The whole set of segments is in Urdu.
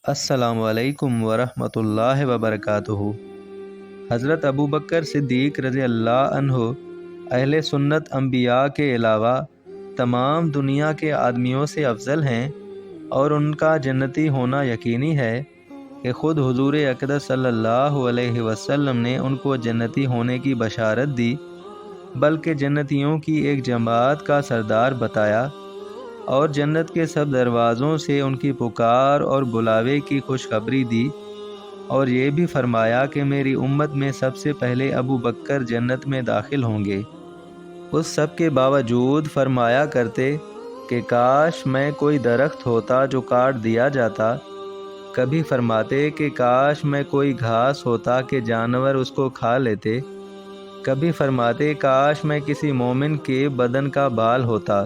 السلام علیکم ورحمۃ اللہ وبرکاتہ۔ حضرت ابوبکر صدیق رضی اللہ عنہ اہل سنت انبیاء کے علاوہ تمام دنیا کے آدمیوں سے افضل ہیں، اور ان کا جنتی ہونا یقینی ہے کہ خود حضور اقدس صلی اللہ علیہ وسلم نے ان کو جنتی ہونے کی بشارت دی، بلکہ جنتیوں کی ایک جماعت کا سردار بتایا، اور جنت کے سب دروازوں سے ان کی پکار اور بلاوے کی خوشخبری دی، اور یہ بھی فرمایا کہ میری امت میں سب سے پہلے ابو بکر جنت میں داخل ہوں گے۔ اس سب کے باوجود فرمایا کرتے کہ کاش میں کوئی درخت ہوتا جو کاٹ دیا جاتا، کبھی فرماتے کہ کاش میں کوئی گھاس ہوتا کہ جانور اس کو کھا لیتے، کبھی فرماتے کاش میں کسی مومن کے بدن کا بال ہوتا۔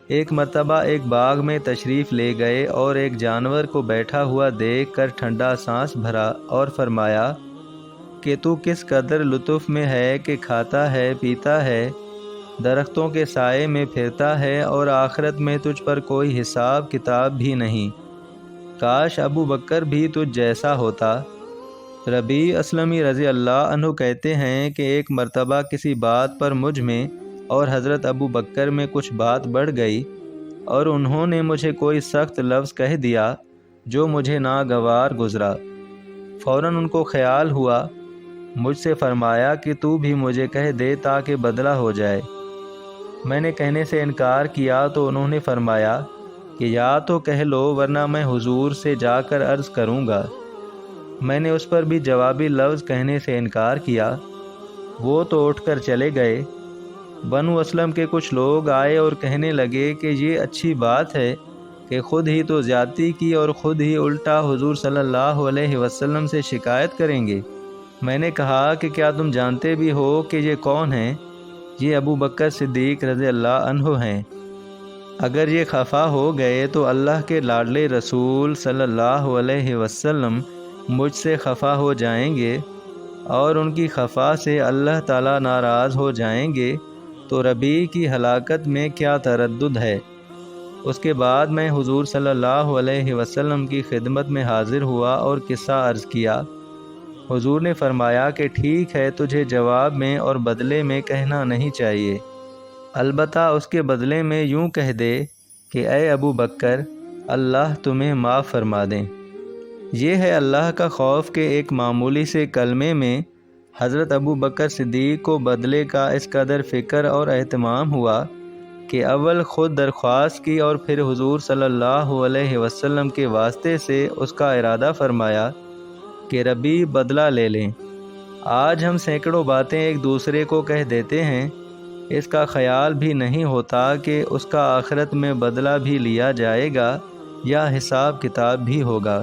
ایک مرتبہ ایک باغ میں تشریف لے گئے اور ایک جانور کو بیٹھا ہوا دیکھ کر ٹھنڈا سانس بھرا اور فرمایا کہ تو کس قدر لطف میں ہے کہ کھاتا ہے، پیتا ہے، درختوں کے سائے میں پھرتا ہے، اور آخرت میں تجھ پر کوئی حساب کتاب بھی نہیں۔ کاش ابو بکر بھی تجھ جیسا ہوتا۔ ربیع اسلمی رضی اللہ عنہ کہتے ہیں کہ ایک مرتبہ کسی بات پر مجھ میں اور حضرت ابو بکر میں کچھ بات بڑھ گئی، اور انہوں نے مجھے کوئی سخت لفظ کہہ دیا جو مجھے ناگوار گزرا۔ فوراً ان کو خیال ہوا، مجھ سے فرمایا کہ تو بھی مجھے کہہ دے تاکہ بدلہ ہو جائے۔ میں نے کہنے سے انکار کیا تو انہوں نے فرمایا کہ یا تو کہہ لو ورنہ میں حضور سے جا کر عرض کروں گا۔ میں نے اس پر بھی جوابی لفظ کہنے سے انکار کیا۔ وہ تو اٹھ کر چلے گئے۔ بنو اسلم کے کچھ لوگ آئے اور کہنے لگے کہ یہ اچھی بات ہے کہ خود ہی تو زیادتی کی اور خود ہی الٹا حضور صلی اللہ علیہ وسلم سے شکایت کریں گے۔ میں نے کہا کہ کیا تم جانتے بھی ہو کہ یہ کون ہیں؟ یہ ابو بکر صدیق رضی اللہ عنہ ہیں۔ اگر یہ خفا ہو گئے تو اللہ کے لاڈلے رسول صلی اللہ علیہ وسلم مجھ سے خفا ہو جائیں گے، اور ان کی خفا سے اللہ تعالیٰ ناراض ہو جائیں گے، تو ربیع کی ہلاکت میں کیا تردد ہے؟ اس کے بعد میں حضور صلی اللہ علیہ وسلم کی خدمت میں حاضر ہوا اور قصہ عرض کیا۔ حضور نے فرمایا کہ ٹھیک ہے، تجھے جواب میں اور بدلے میں کہنا نہیں چاہیے، البتہ اس کے بدلے میں یوں کہہ دے کہ اے ابو بکر، اللہ تمہیں معاف فرما دیں۔ یہ ہے اللہ کا خوف کہ ایک معمولی سے کلمے میں حضرت ابو بکر صدیق کو بدلے کا اس قدر فکر اور اہتمام ہوا کہ اول خود درخواست کی اور پھر حضور صلی اللہ علیہ وسلم کے واسطے سے اس کا ارادہ فرمایا کہ ربیع بدلہ لے لیں۔ آج ہم سینکڑوں باتیں ایک دوسرے کو کہہ دیتے ہیں، اس کا خیال بھی نہیں ہوتا کہ اس کا آخرت میں بدلہ بھی لیا جائے گا یا حساب کتاب بھی ہوگا۔